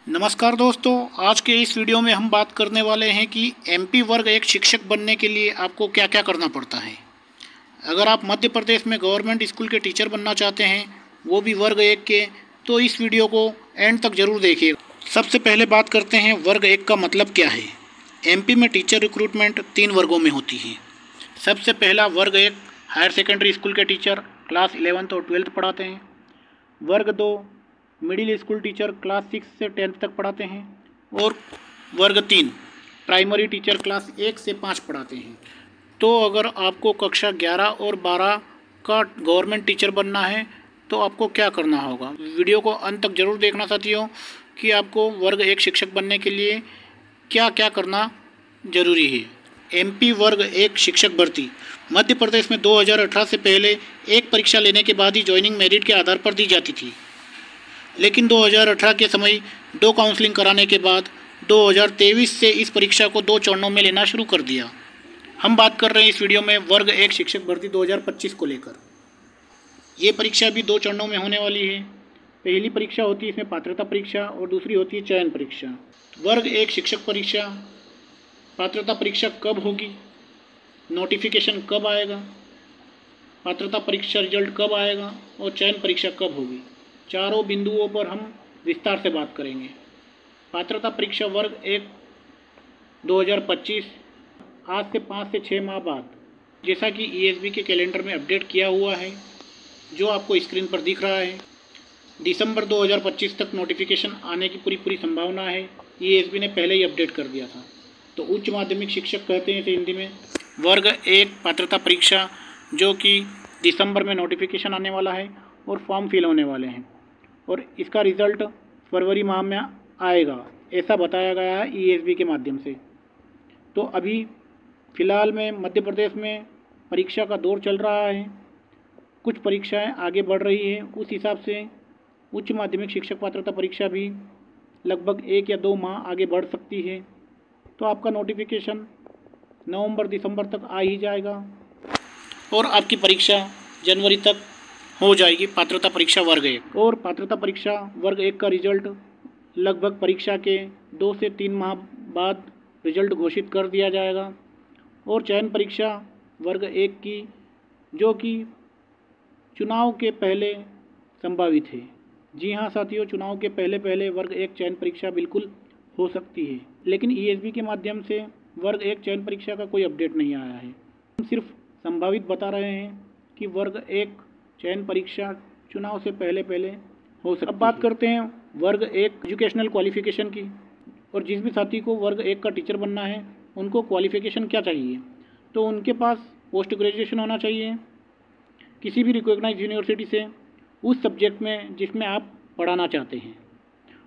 नमस्कार दोस्तों, आज के इस वीडियो में हम बात करने वाले हैं कि एमपी वर्ग एक शिक्षक बनने के लिए आपको क्या क्या करना पड़ता है। अगर आप मध्य प्रदेश में गवर्नमेंट स्कूल के टीचर बनना चाहते हैं, वो भी वर्ग एक के, तो इस वीडियो को एंड तक ज़रूर देखिए। सबसे पहले बात करते हैं वर्ग एक का मतलब क्या है। एमपी में टीचर रिक्रूटमेंट 3 वर्गों में होती है। सबसे पहला वर्ग एक हायर सेकेंडरी स्कूल के टीचर क्लास 11th और 12th पढ़ाते हैं। वर्ग 2 मिडिल स्कूल टीचर क्लास 6 से 10th तक पढ़ाते हैं। और वर्ग 3 प्राइमरी टीचर क्लास 1 से 5 पढ़ाते हैं। तो अगर आपको कक्षा 11 और 12 का गवर्नमेंट टीचर बनना है तो आपको क्या करना होगा। वीडियो को अंत तक ज़रूर देखना साथियों कि आपको वर्ग एक शिक्षक बनने के लिए क्या क्या करना ज़रूरी है। एमपी वर्ग एक शिक्षक भर्ती मध्य प्रदेश में 2018 से पहले एक परीक्षा लेने के बाद ही ज्वाइनिंग मेरिट के आधार पर दी जाती थी, लेकिन 2018 के समय 2 काउंसलिंग कराने के बाद 2023 से इस परीक्षा को 2 चरणों में लेना शुरू कर दिया। हम बात कर रहे हैं इस वीडियो में वर्ग एक शिक्षक भर्ती 2025 को लेकर। ये परीक्षा भी 2 चरणों में होने वाली है। पहली परीक्षा होती है इसमें पात्रता परीक्षा और दूसरी होती है चयन परीक्षा। वर्ग एक शिक्षक परीक्षा पात्रता परीक्षा कब होगी, नोटिफिकेशन कब आएगा, पात्रता परीक्षा रिजल्ट कब आएगा और चयन परीक्षा कब होगी, चारों बिंदुओं पर हम विस्तार से बात करेंगे। पात्रता परीक्षा वर्ग एक 2025 आज से 5 से 6 माह बाद, जैसा कि ईएसबी के कैलेंडर में अपडेट किया हुआ है जो आपको स्क्रीन पर दिख रहा है। दिसंबर 2025 तक नोटिफिकेशन आने की पूरी संभावना है। ईएसबी ने पहले ही अपडेट कर दिया था। तो उच्च माध्यमिक शिक्षक कहते हैं इसे हिंदी में। वर्ग एक पात्रता परीक्षा जो कि दिसंबर में नोटिफिकेशन आने वाला है और फॉर्म फिल होने वाले हैं और इसका रिज़ल्ट फरवरी माह में आएगा, ऐसा बताया गया है ईएसबी के माध्यम से। तो अभी फ़िलहाल में मध्य प्रदेश में परीक्षा का दौर चल रहा है, कुछ परीक्षाएं आगे बढ़ रही है। उस हिसाब से उच्च माध्यमिक शिक्षक पात्रता परीक्षा भी लगभग 1 या 2 माह आगे बढ़ सकती है। तो आपका नोटिफिकेशन नवंबर-दिसंबर तक आ ही जाएगा और आपकी परीक्षा जनवरी तक हो जाएगी, पात्रता परीक्षा वर्ग एक। और पात्रता परीक्षा वर्ग एक का रिजल्ट लगभग परीक्षा के 2 से 3 माह बाद रिजल्ट घोषित कर दिया जाएगा। और चयन परीक्षा वर्ग एक की जो कि चुनाव के पहले संभावित है। जी हाँ साथियों, चुनाव के पहले वर्ग एक चयन परीक्षा बिल्कुल हो सकती है, लेकिन ईएसबी के माध्यम से वर्ग एक चयन परीक्षा का कोई अपडेट नहीं आया है। हम सिर्फ संभावित बता रहे हैं कि वर्ग एक चयन परीक्षा चुनाव से पहले हो सकती है। अब बात करते हैं वर्ग एक एजुकेशनल क्वालिफ़िकेशन की। और जिस भी साथी को वर्ग एक का टीचर बनना है उनको क्वालिफ़िकेशन क्या चाहिए, तो उनके पास पोस्ट ग्रेजुएशन होना चाहिए किसी भी रिकॉग्नाइज्ड यूनिवर्सिटी से उस सब्जेक्ट में जिसमें आप पढ़ाना चाहते हैं,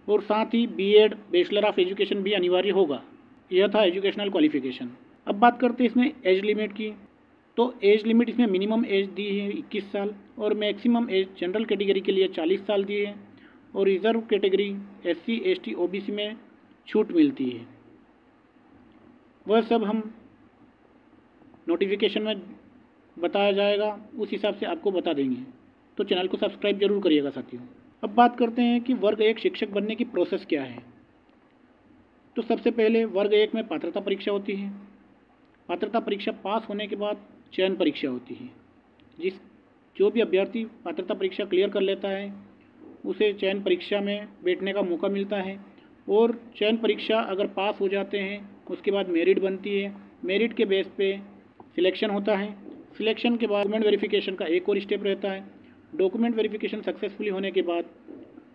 और साथ ही बीएड बैचलर ऑफ एजुकेशन भी अनिवार्य होगा। यह था एजुकेशनल क्वालिफ़िकेशन। अब बात करते हैं इसमें एज लिमिट की। तो एज लिमिट इसमें मिनिमम एज दी है 21 साल और मैक्सिमम एज जनरल कैटेगरी के लिए 40 साल दी है और reserve category SC ST OBC में छूट मिलती है। वह सब हम नोटिफिकेशन में बताया जाएगा, उस हिसाब से आपको बता देंगे। तो चैनल को सब्सक्राइब जरूर करिएगा साथियों। अब बात करते हैं कि वर्ग एक शिक्षक बनने की प्रोसेस क्या है। तो सबसे पहले वर्ग एक में पात्रता परीक्षा होती है। पात्रता परीक्षा पास होने के बाद चयन परीक्षा होती है। जो भी अभ्यर्थी पात्रता परीक्षा क्लियर कर लेता है उसे चयन परीक्षा में बैठने का मौका मिलता है। और चयन परीक्षा अगर पास हो जाते हैं उसके बाद मेरिट बनती है। मेरिट के बेस पे सिलेक्शन होता है। सिलेक्शन के बाद डॉक्यूमेंट वेरिफिकेशन का एक और स्टेप रहता है। डॉक्यूमेंट वेरिफिकेशन सक्सेसफुली होने के बाद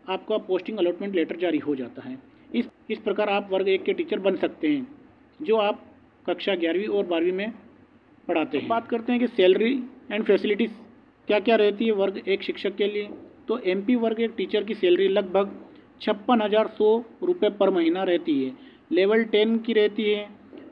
आपका पोस्टिंग अलॉटमेंट लेटर जारी हो जाता है। इस प्रकार आप वर्ग एक के टीचर बन सकते हैं जो आप कक्षा 11वीं और 12वीं में पढ़ाते हैं। बात करते हैं कि सैलरी एंड फैसिलिटीज़ क्या क्या रहती है वर्ग एक शिक्षक के लिए। तो एमपी वर्ग एक टीचर की सैलरी लगभग 56,100 रुपये पर महीना रहती है। लेवल 10 की रहती है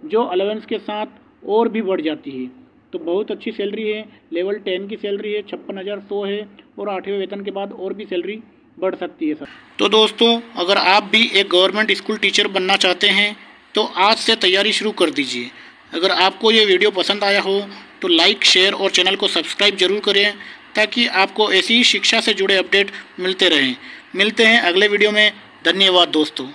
जो अलावेंस के साथ और भी बढ़ जाती है। तो बहुत अच्छी सैलरी है। लेवल 10 की सैलरी है 56,100 है और 8वें वेतन के बाद और भी सैलरी बढ़ सकती है सर। तो दोस्तों, अगर आप भी एक गवर्नमेंट स्कूल टीचर बनना चाहते हैं तो आज से तैयारी शुरू कर दीजिए। अगर आपको ये वीडियो पसंद आया हो तो लाइक, शेयर और चैनल को सब्सक्राइब जरूर करें ताकि आपको ऐसी ही शिक्षा से जुड़े अपडेट मिलते रहें। मिलते हैं अगले वीडियो में। धन्यवाद दोस्तों।